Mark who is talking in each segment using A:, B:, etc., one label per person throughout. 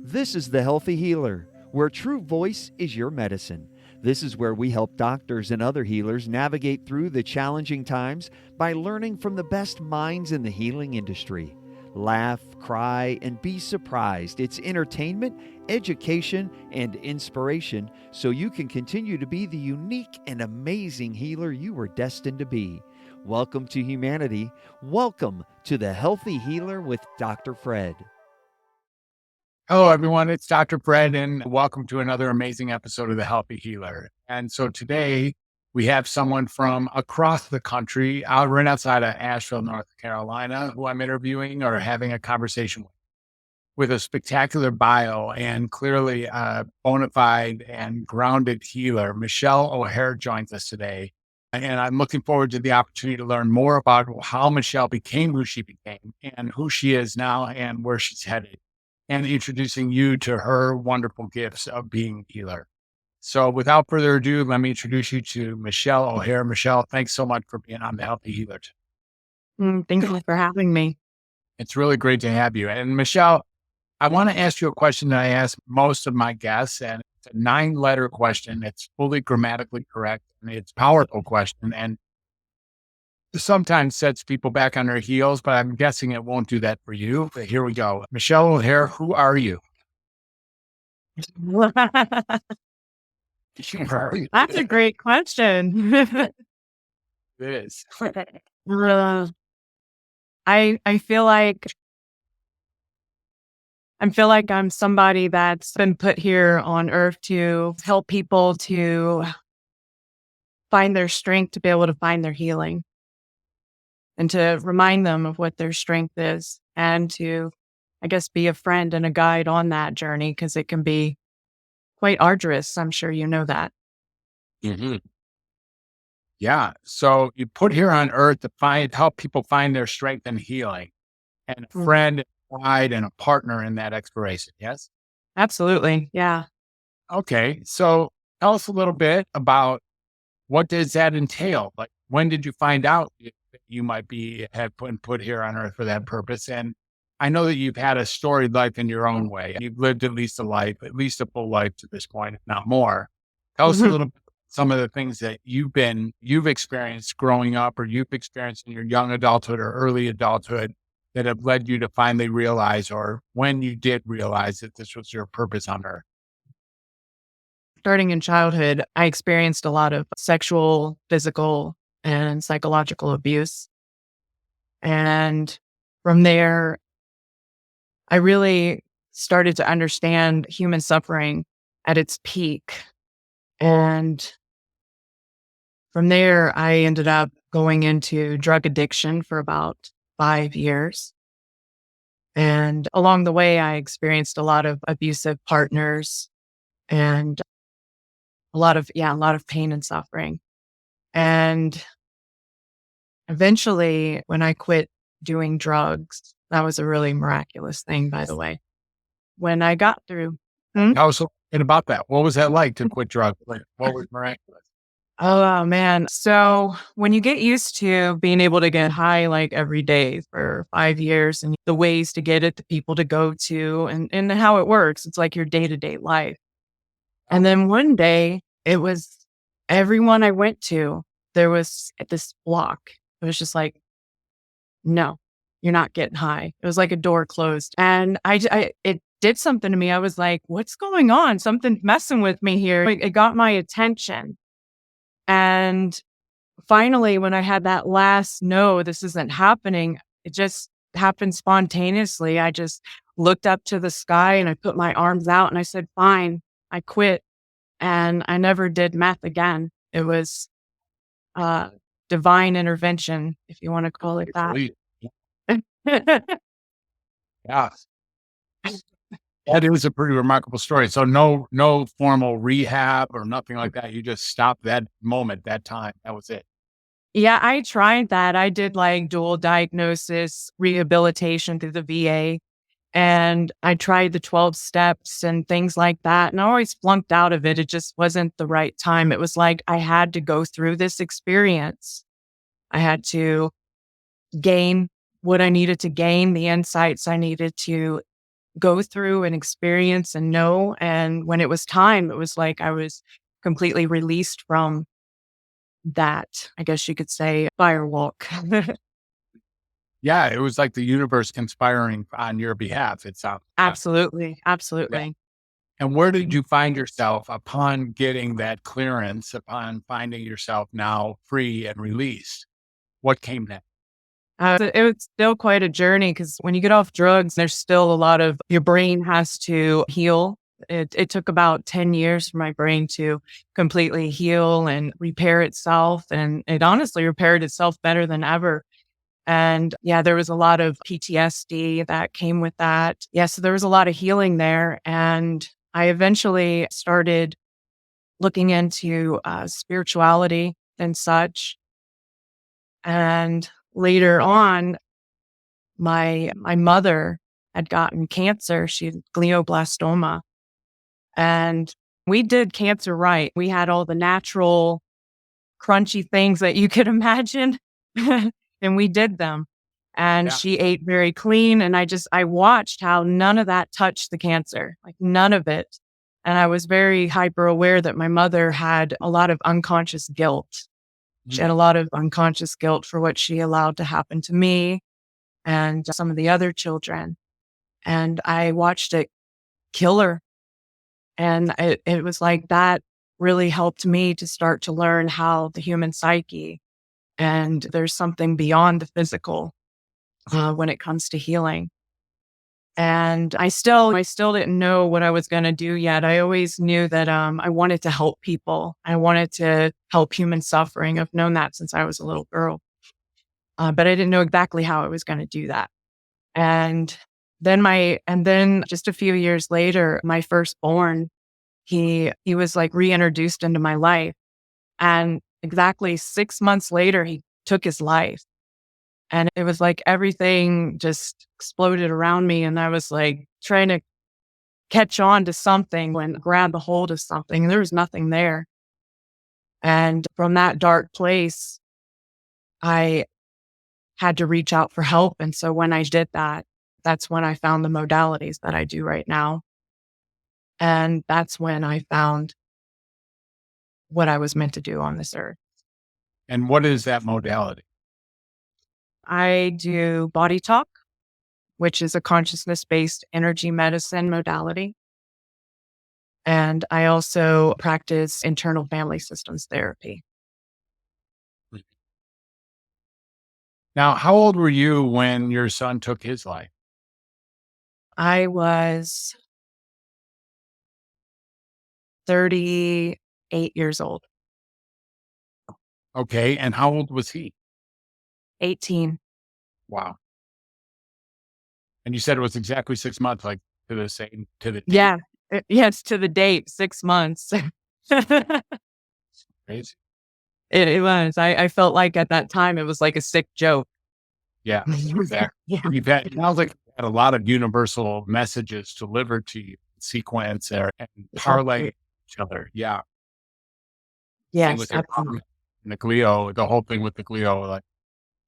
A: This is The Healthy Healer, where true voice is your medicine. This is where we help doctors and other healers navigate through the challenging times by learning from the best minds in the healing industry. Laugh, cry, and be surprised. It's entertainment, education, and inspiration so you can continue to be the unique and amazing healer you were destined to be. Welcome to humanity. Welcome to The Healthy Healer with Dr. Fred.
B: Hello, everyone. It's Dr. Fred, and welcome to another amazing episode of The Healthy Healer. And so today we have someone from across the country, out right outside of Asheville, North Carolina, who I'm interviewing or having a conversation with a spectacular bio and clearly a bona fide and grounded healer. Michel O'Hare joins us today. And I'm looking forward to the opportunity to learn more about how Michel became who she became and who she is now and where she's headed, and introducing you to her wonderful gifts of being a healer. So without further ado, let me introduce you to Michel O'Hare. Michel, thanks so much for being on The Healthy Healer.
C: Thank you for having me.
B: It's really great to have you. And Michel, I want to ask you a question that I ask most of my guests, and it's a 9-letter question. It's fully grammatically correct, and it's a powerful question, and sometimes sets people back on their heels, but I'm guessing it won't do that for you. But here we go. Michel O'Hare, who are you?
C: That's a great question.
B: It is.
C: I feel like I'm somebody that's been put here on earth to help people to find their strength, to be able to find their healing, and to remind them of what their strength is, and to, I guess, be a friend and a guide on that journey, because it can be quite arduous. I'm sure you know that.
B: Mm-hmm. Yeah. So you put here on earth to help people find their strength and healing, and a friend, and a guide, and a partner in that exploration. Yes?
C: Absolutely. Yeah.
B: Okay. So tell us a little bit about what does that entail? Like, when did you find out that you might have been put here on earth for that purpose? And I know that you've had a storied life in your own way. You've lived at least a full life to this point, if not more. Tell us a little bit some of the things that you've experienced growing up, or you've experienced in your young adulthood or early adulthood, that have led you to finally realize, or when you did realize, that this was your purpose on earth.
C: Starting in childhood, I experienced a lot of sexual, physical, and psychological abuse. And from there, I really started to understand human suffering at its peak. And from there, I ended up going into drug addiction for about 5 years. And along the way, I experienced a lot of abusive partners and a lot of pain and suffering. And eventually, when I quit doing drugs, that was a really miraculous thing, by the way. When I got through.
B: I was thinking about that. What was that like to quit drugs? Like, what was miraculous?
C: Oh, man. So when you get used to being able to get high like every day for 5 years, and the ways to get it, the people to go to, and how it works, it's like your day-to-day life. And then one day, it was everyone I went to, there was this block. It was just like, no, you're not getting high. It was like a door closed. And it did something to me. I was like, what's going on? Something's messing with me here. It got my attention. And finally, when I had that last, no, this isn't happening, it just happened spontaneously. I just looked up to the sky and I put my arms out and I said, fine, I quit. And I never did meth again. It was divine intervention, if you want to call it that.
B: Yeah. That is a pretty remarkable story. So no formal rehab or nothing like that. You just stopped that moment, that time. That was it.
C: Yeah, I tried that. I did like dual diagnosis, rehabilitation through the VA. And I tried the 12 steps and things like that. And I always flunked out of it. It just wasn't the right time. It was like I had to go through this experience. I had to gain what I needed to gain, the insights I needed to go through and experience and know. And when it was time, it was like I was completely released from that, I guess you could say, firewalk.
B: Yeah, it was like the universe conspiring on your behalf. It sounds.
C: Absolutely.
B: Yeah.
C: Absolutely.
B: And where did you find yourself upon getting that clearance, upon finding yourself now free and released? What came next?
C: It was still quite a journey because when you get off drugs, there's still a lot of your brain has to heal. It took about 10 years for my brain to completely heal and repair itself. And it honestly repaired itself better than ever. And yeah, there was a lot of PTSD that came with that. Yeah, so there was a lot of healing there. And I eventually started looking into spirituality and such. And later on, my mother had gotten cancer. She had glioblastoma. And we did cancer right. We had all the natural crunchy things that you could imagine. And we did them. And
B: Yeah.
C: she ate very clean. And I watched how none of that touched the cancer, like none of it. And I was very hyper aware that my mother had a lot of unconscious guilt. She had a lot of unconscious guilt for what she allowed to happen to me and some of the other children. And I watched it kill her. And it was like that really helped me to start to learn how the human psyche and there's something beyond the physical when it comes to healing. And I still didn't know what I was going to do yet. I always knew that I wanted to help people. I wanted to help human suffering. I've known that since I was a little girl, but I didn't know exactly how I was going to do that. And then just a few years later, my firstborn, he was like reintroduced into my life, and exactly 6 months later, he took his life. And it was like everything just exploded around me. And I was like trying to catch on to something and grab a hold of something. And there was nothing there. And from that dark place, I had to reach out for help. And so when I did that, that's when I found the modalities that I do right now. And that's when I found what I was meant to do on this earth.
B: And what is that modality?
C: I do BodyTalk, which is a consciousness-based energy medicine modality. And I also practice internal family systems therapy.
B: Now, how old were you when your son took his life?
C: I was 38 years old,
B: Okay. And how old was he?
C: 18.
B: Wow. And you said it was exactly 6 months, like to the date.
C: Yeah. Yes, to the date, 6 months.
B: Crazy.
C: It was. I felt like at that time it was like a sick joke.
B: Yeah, exactly.
C: Yeah.
B: It sounds like you had a lot of universal messages delivered to you, sequence and parlay each other. Yeah. Same
C: Yes,
B: with your mom
C: absolutely.
B: and the glio, the whole thing with the glio, like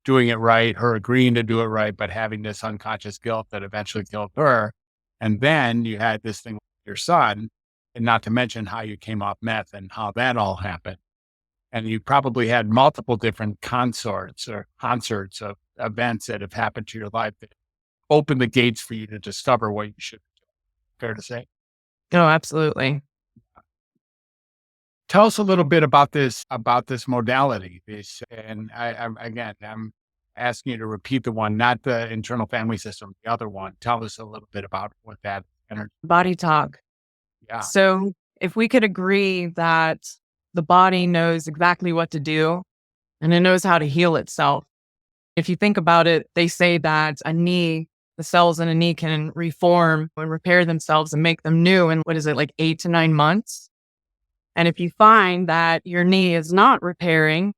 B: doing it right, her agreeing to do it right, but having this unconscious guilt that eventually killed her. And then you had this thing with your son, and not to mention how you came off meth and how that all happened. And you probably had multiple different concerts of events that have happened to your life that opened the gates for you to discover what you should do. Fair to say.
C: No, absolutely.
B: Tell us a little bit about this modality. And I'm asking you to repeat the one, not the internal family system, the other one. Tell us a little bit about what that energy.
C: BodyTalk.
B: Yeah.
C: So if we could agree that the body knows exactly what to do and it knows how to heal itself. If you think about it, they say that the cells in a knee can reform and repair themselves and make them new in, what is it, like 8 to 9 months? And if you find that your knee is not repairing,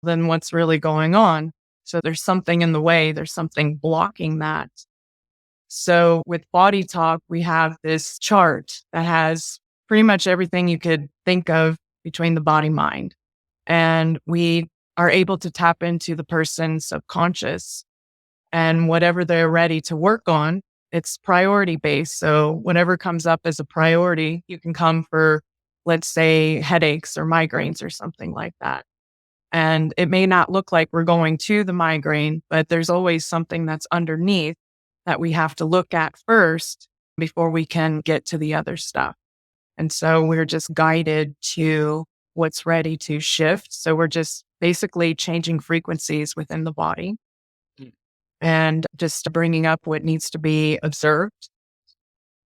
C: then what's really going on? So there's something in the way, there's something blocking that. So with BodyTalk, we have this chart that has pretty much everything you could think of between the body mind. And we are able to tap into the person's subconscious and whatever they're ready to work on, it's priority based. So whatever comes up as a priority, you can come for, let's say, headaches or migraines or something like that. And it may not look like we're going to the migraine, but there's always something that's underneath that we have to look at first before we can get to the other stuff. And so we're just guided to what's ready to shift. So we're just basically changing frequencies within the body and just bringing up what needs to be observed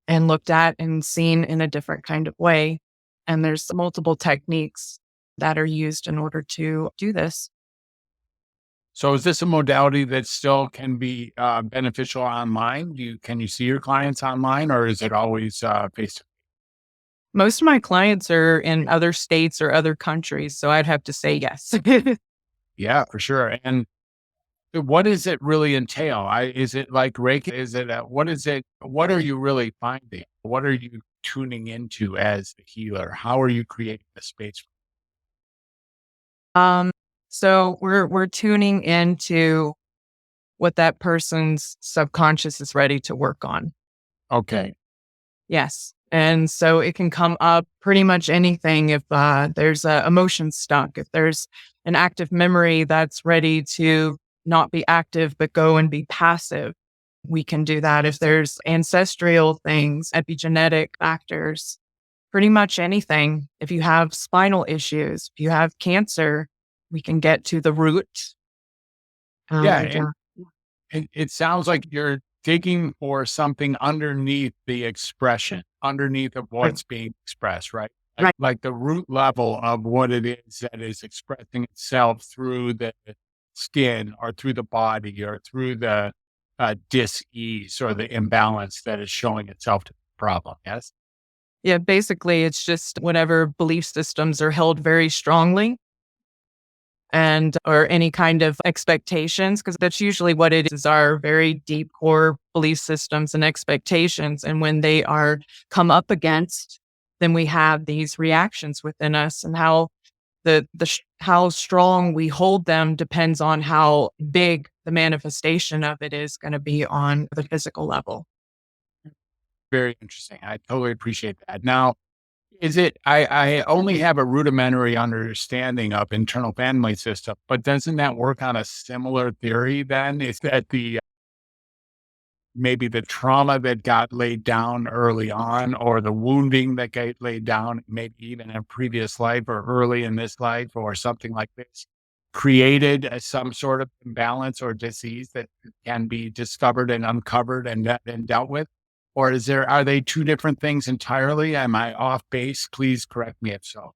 C: and looked at and seen in a different kind of way. And there's multiple techniques that are used in order to do this.
B: So is this a modality that still can be beneficial online? Can you see your clients online, or is it always face to?
C: Most of my clients are in other states or other countries, so I'd have to say yes.
B: Yeah, for sure. And what does it really entail? Is it like Reiki? Is it what is it? What are you really finding? What are you tuning into as the healer? How are you creating the space?
C: So we're tuning into what that person's subconscious is ready to work on.
B: Okay.
C: Yes. And so it can come up pretty much anything if there's a emotion stuck, if there's an active memory that's ready to not be active but go and be passive, we can do that. If there's ancestral things, epigenetic factors, pretty much anything. If you have spinal issues, if you have cancer, we can get to the root.
B: Yeah. It sounds like you're digging for something underneath the expression, underneath of what's being expressed, right?
C: Right.
B: Like the root level of what it is that is expressing itself through the skin or through the body or through the dis-ease or the imbalance that is showing itself to the problem. Yes.
C: Yeah, basically, it's just whatever belief systems are held very strongly and or any kind of expectations, because that's usually what it is, our very deep core belief systems and expectations. And when they are come up against, then we have these reactions within us, and how how strong we hold them depends on how big the manifestation of it is going to be on the physical level.
B: Very interesting. I totally appreciate that. Now, I only have a rudimentary understanding of internal family system, but doesn't that work on a similar theory then? Is that maybe the trauma that got laid down early on, or the wounding that got laid down, maybe even in a previous life or early in this life or something like this, created some sort of imbalance or disease that can be discovered and uncovered and dealt with? Or are they two different things entirely? Am I off base? Please correct me if so.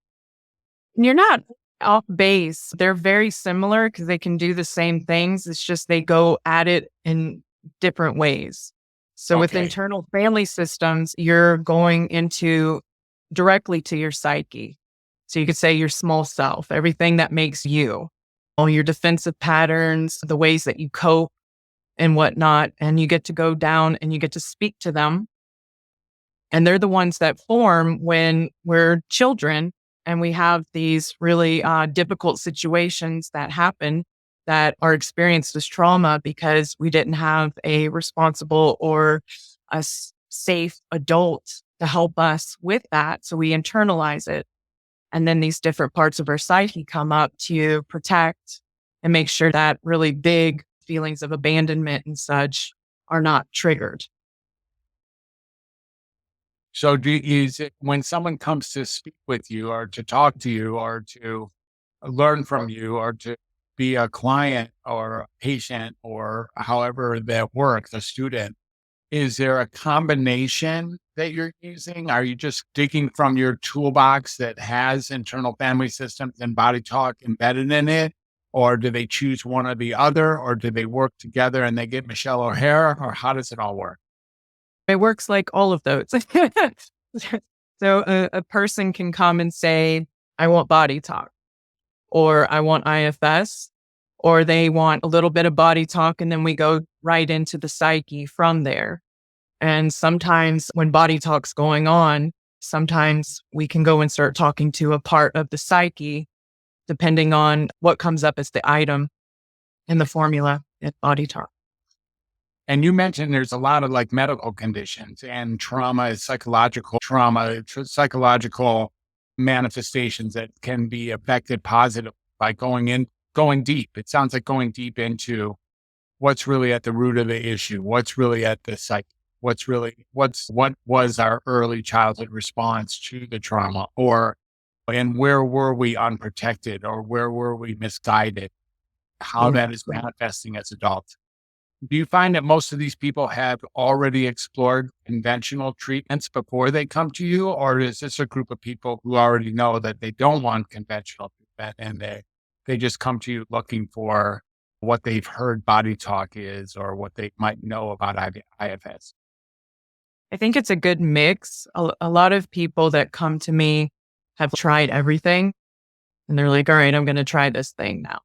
C: You're not off base. They're very similar because they can do the same things. It's just they go at it in different ways. So with
B: Okay.
C: internal family systems, you're going into directly to your psyche. So you could say your small self, everything that makes you, all your defensive patterns, the ways that you cope and whatnot. And you get to go down and you get to speak to them. And they're the ones that form when we're children and we have these really difficult situations that happen that are experienced as trauma because we didn't have a responsible or safe adult to help us with that. So we internalize it. And then these different parts of our psyche come up to protect and make sure that really big feelings of abandonment and such are not triggered.
B: So is it when someone comes to speak with you or to talk to you or to learn from you or to be a client or a patient or however that works, a student, is there a combination that you're using? Are you just digging from your toolbox that has internal family systems and body talk embedded in it? Or do they choose one or the other? Or do they work together and they get Michel O'Hare? Or how does it all work?
C: It works like all of those. So a person can come and say, I want body talk, or I want IFS, or they want a little bit of body talk, and then we go right into the psyche from there. And sometimes when body talk's going on, sometimes we can go and start talking to a part of the psyche, depending on what comes up as the item in the formula at body talk.
B: And you mentioned there's a lot of like medical conditions and psychological manifestations that can be affected positively by going deep. It sounds like going deep into what's really at the root of the issue, what's really at the psyche, what was our early childhood response to the trauma, and where were we unprotected, or where were we misguided, how that is manifesting as adults. Do you find that most of these people have already explored conventional treatments before they come to you? Or is this a group of people who already know that they don't want conventional treatment and they just come to you looking for what they've heard body talk is, or what they might know about IFS?
C: I think it's a good mix. A lot of people that come to me have tried everything and they're like, all right, I'm going to try this thing now.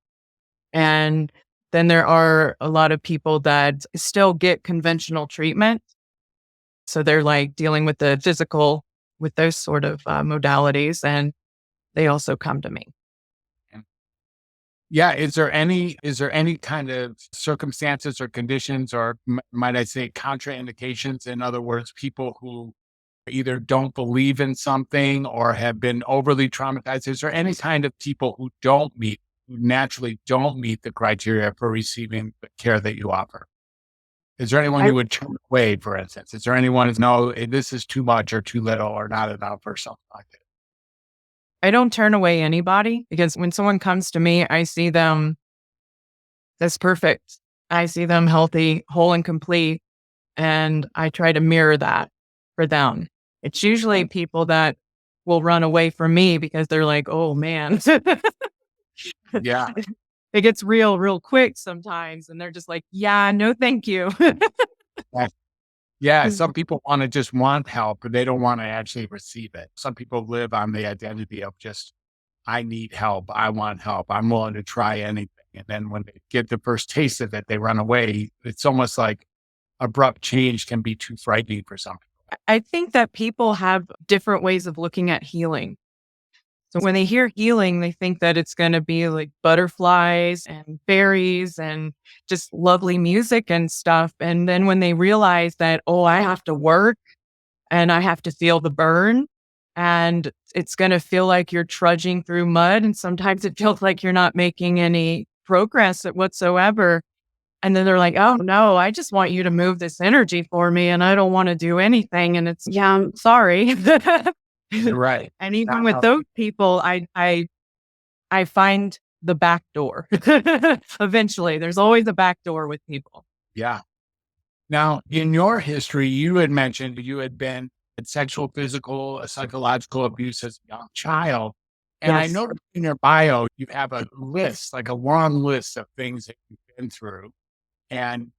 C: And then there are a lot of people that still get conventional treatment. So they're like dealing with the physical with those sort of modalities, and they also come to me.
B: Yeah. Is there any kind of circumstances or conditions, or might I say contraindications? In other words, people who either don't believe in something or have been overly traumatized. Is there any kind of people who naturally don't meet the criteria for receiving the care that you offer? Is there anyone you would turn away, for instance? Is there anyone who's, no, this is too much or too little or not enough or something like that?
C: I don't turn away anybody, because when someone comes to me, I see them that's perfect. I see them healthy, whole and complete, and I try to mirror that for them. It's usually people that will run away from me because they're like, oh man.
B: Yeah.
C: It gets real quick sometimes. And they're just like, yeah, no, thank you.
B: Yeah. Some people just want help, but they don't want to actually receive it. Some people live on the identity of just, I need help. I want help. I'm willing to try anything. And then when they get the first taste of it, they run away. It's almost like abrupt change can be too frightening for some people.
C: I think that people have different ways of looking at healing. So when they hear healing, they think that it's going to be like butterflies and fairies and just lovely music and stuff. And then when they realize that, oh, I have to work and I have to feel the burn, and it's going to feel like you're trudging through mud. And sometimes it feels like you're not making any progress whatsoever. And then they're like, oh no, I just want you to move this energy for me and I don't want to do anything. And it's, yeah, I'm sorry.
B: Right.
C: And even with those people, I find the back door. Eventually, there's always a back door with people.
B: Yeah. Now, in your history, you had mentioned you had been in sexual, physical, psychological abuse as a young child. And I
C: Yes.
B: noticed in your bio, you have a list, like a long list of things that you've been through. And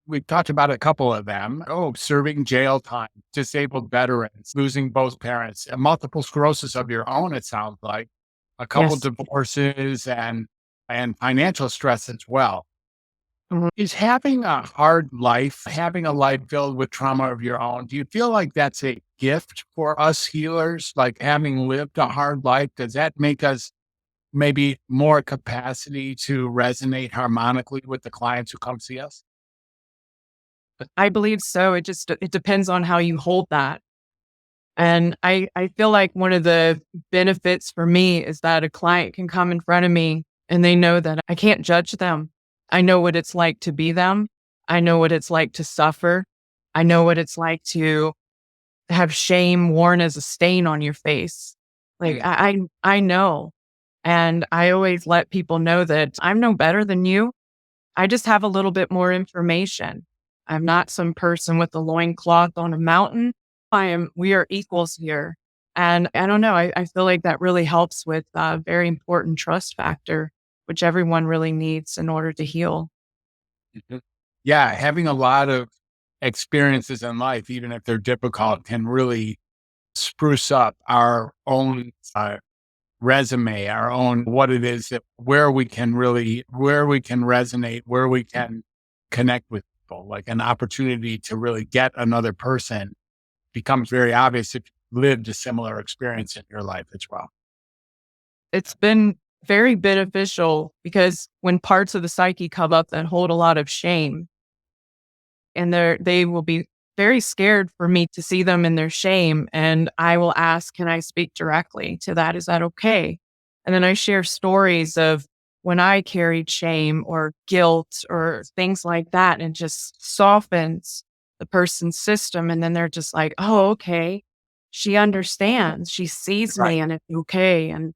B: we've talked about a couple of them. Oh, serving jail time, disabled veterans, losing both parents, multiple sclerosis of your own, it sounds like, a couple
C: Yes.
B: divorces, and financial stress as well.
C: Mhm.
B: Is having a hard life, having a life filled with trauma of your own, do you feel like that's a gift for us healers? Like having lived a hard life, does that make us maybe more capacity to resonate harmonically with the clients who come see us?
C: I believe so. It depends on how you hold that. And I feel like one of the benefits for me is that a client can come in front of me and they know that I can't judge them. I know what it's like to be them. I know what it's like to suffer. I know what it's like to have shame worn as a stain on your face. Like I know. And I always let people know that I'm no better than you. I just have a little bit more information. I'm not some person with a loincloth on a mountain. We are equals here. And I don't know, I feel like that really helps with a very important trust factor, which everyone really needs in order to heal.
B: Mhm. Yeah, having a lot of experiences in life, even if they're difficult, can really spruce up our own resume, our own what it is that where we can resonate, where we can connect with people. Like an opportunity to really get another person becomes very obvious if you lived a similar experience in your life as well.
C: It's been very beneficial because when parts of the psyche come up that hold a lot of shame, and they will be very scared for me to see them in their shame. And I will ask, can I speak directly to that? Is that okay? And then I share stories of when I carried shame or guilt or things like that, and just softens the person's system. And then they're just like, oh, okay. She understands. She sees
B: Right.
C: me and it's okay. And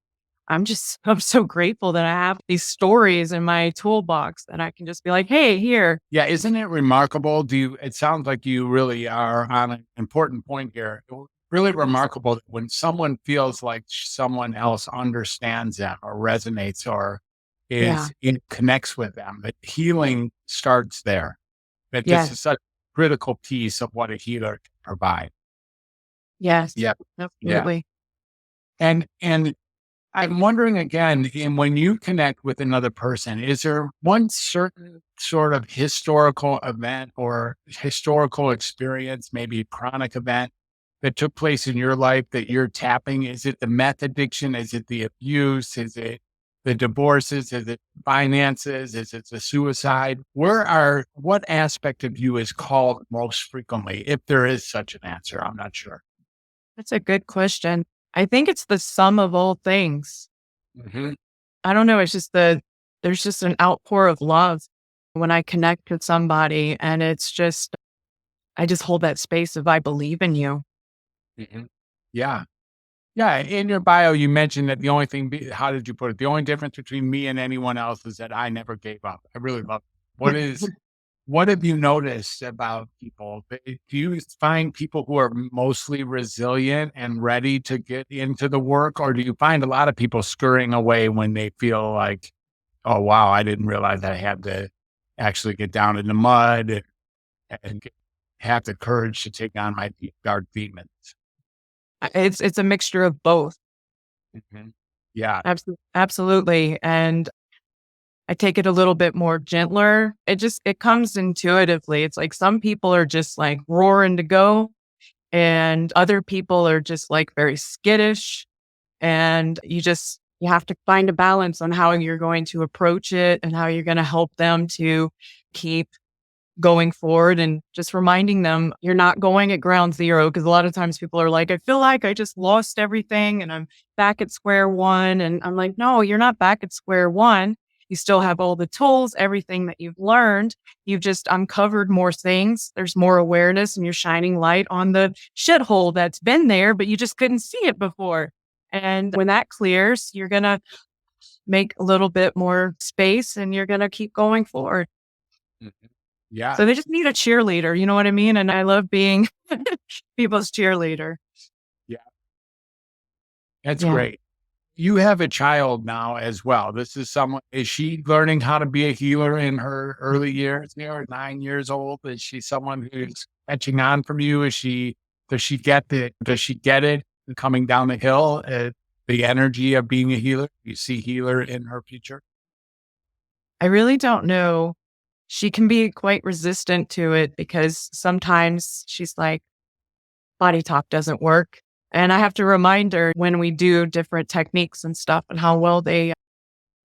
C: I'm so grateful that I have these stories in my toolbox that I can just be like, hey, here.
B: Yeah, isn't it remarkable? It sounds like you really are on an important point here. Really remarkable that when someone feels like someone else understands them or resonates or
C: Yeah.
B: connects with them, that healing starts there. That this
C: Yes.
B: is such a critical piece of what a healer can provide.
C: Yes.
B: Yeah. Yeah.
C: Absolutely.
B: And I'm wondering again, when you connect with another person, is there one certain sort of historical event or historical experience, maybe a chronic event that took place in your life that you're tapping? Is it the meth addiction? Is it the abuse? Is it the divorces? Is it finances? Is it the suicide? What aspect of you is called most frequently, if there is such an answer? I'm not sure.
C: That's a good question. I think it's the sum of all things.
B: Mhm.
C: I don't know. There's just an outpour of love when I connect with somebody. And I just hold that space of, I believe in you.
B: Mhm. Yeah. Yeah, in your bio, you mentioned that the only thing, how did you put it? The only difference between me and anyone else is that I never gave up. I really love it. What have you noticed about people? Do you find people who are mostly resilient and ready to get into the work, or do you find a lot of people scurrying away when they feel like, oh, wow, I didn't realize I had to actually get down in the mud and have the courage to take on my deep, dark demons?
C: It's a mixture of both.
B: Mhm. Yeah.
C: Absolutely. And I take it a little bit more gentler. It comes intuitively. It's like some people are just like roaring to go, and other people are just like very skittish. And you have to find a balance on how you're going to approach it and how you're going to help them to keep going forward, and just reminding them you're not going at ground zero. Because a lot of times people are like, I feel like I just lost everything and I'm back at square one. And I'm like, no, you're not back at square one. You still have all the tools, everything that you've learned. You've just uncovered more things. There's more awareness, and you're shining light on the shithole that's been there, but you just couldn't see it before. And when that clears, you're going to make a little bit more space, and you're going to keep going forward.
B: Mhm. Yeah.
C: So they just need a cheerleader, you know what I mean? And I love being people's cheerleader.
B: Yeah. That's
C: Yeah.
B: great. You have a child now as well. Is she learning how to be a healer in her early years? 9 years old. Is she someone who's catching on from you? Does she get it coming down the hill? The energy of being a healer? You see healer in her future?
C: I really don't know. She can be quite resistant to it because sometimes she's like, body talk doesn't work. And I have to remind her when we do different techniques and stuff and how well they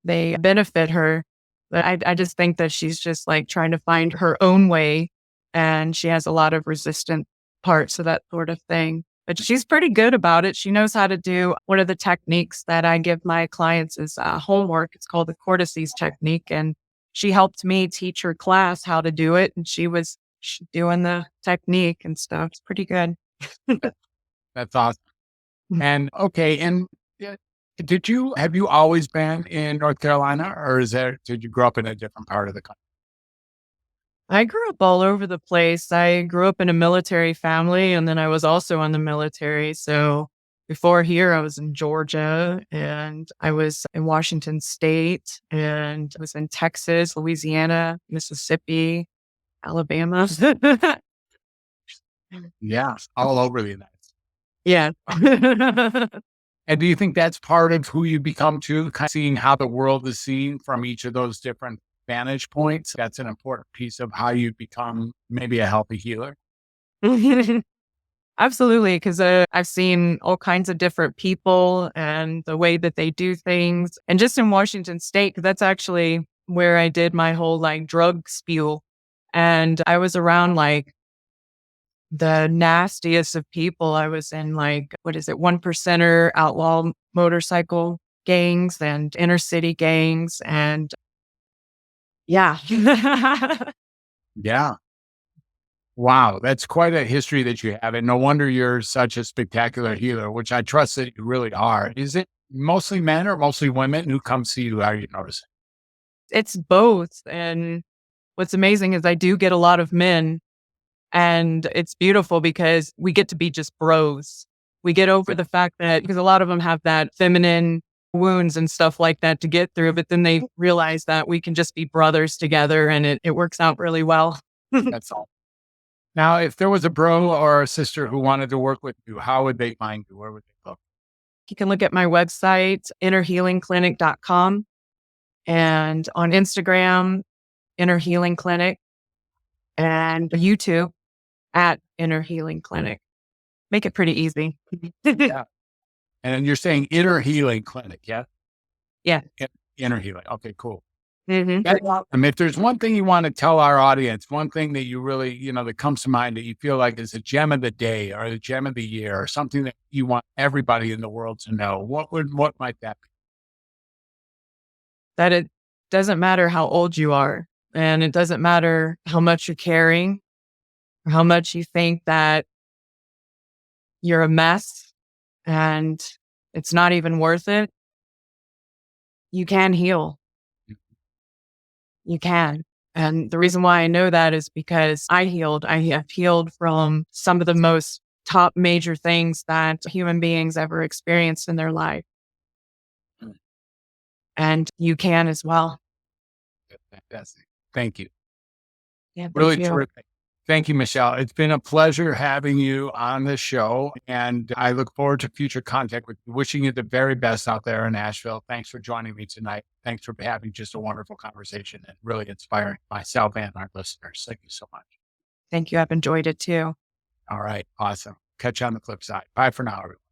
C: benefit her. But I just think that she's just like trying to find her own way, and she has a lot of resistant parts of that sort of thing. But she's pretty good about it. She knows how to do one of the techniques that I give my clients is homework. It's called the cortices technique. And she helped me teach her class how to do it. And she was doing the technique and stuff. It's pretty good.
B: That's awesome. And okay, and uh, have you always been in North Carolina, or did you grow up in a different part of the country?
C: I grew up all over the place. I grew up in a military family, and then I was also in the military. So before here, I was in Georgia, and I was in Washington State, and I was in Texas, Louisiana, Mississippi, Alabama.
B: Yeah, all over the United States.
C: Yeah.
B: And do you think that's part of who you become too? Kind of seeing how the world is seen from each of those different vantage points. That's an important piece of how you become maybe a healthy healer.
C: Absolutely, because I've seen all kinds of different people and the way that they do things. And just in Washington State, 'cause that's actually where I did my whole like drug spew And I was around like the nastiest of people. I was in like, what is it, 1%er outlaw motorcycle gangs and inner city gangs. And yeah.
B: Yeah. Wow. That's quite a history that you have. And no wonder you're such a spectacular healer, which I trust that you really are. Is it mostly men or mostly women who come see you? Are you noticing?
C: It's both. And what's amazing is I do get a lot of men, and it's beautiful because we get to be just bros. We get over the fact that because a lot of them have that feminine wounds and stuff like that to get through, but then they realize that we can just be brothers together and it works out really well.
B: That's all. Now, if there was a bro or a sister who wanted to work with you, how would they find you? Where would they look?
C: You can look at my website, innerhealingclinic.com, and on Instagram, Inner Healing Clinic, and YouTube at Inner Healing Clinic. Make it pretty easy.
B: Yeah. And you're saying Inner Healing Clinic, yeah?
C: Yeah.
B: Inner Healing. Okay, cool.
C: Mm-hmm.
B: If there's one thing you want to tell our audience, one thing that you really, that comes to mind that you feel like is a gem of the day or the gem of the year or something that you want everybody in the world to know, what might that be?
C: That it doesn't matter how old you are, and it doesn't matter how much you're carrying or how much you think that you're a mess and it's not even worth it. You can heal. You can. And the reason why I know that is because I healed. I have healed from some of the most top major things that human beings ever experienced in their life. And you can as well.
B: Fantastic. Thank you.
C: Yeah, thank
B: Really
C: you.
B: terrific. Thank you, Michelle. It's been a pleasure having you on the show, and I look forward to future contact with you. Wishing you the very best out there in Nashville. Thanks for joining me tonight. Thanks for having just a wonderful conversation and really inspiring myself and our listeners. Thank you so much.
C: Thank you. I've enjoyed it too.
B: All right. Awesome. Catch you on the flip side. Bye for now, everyone.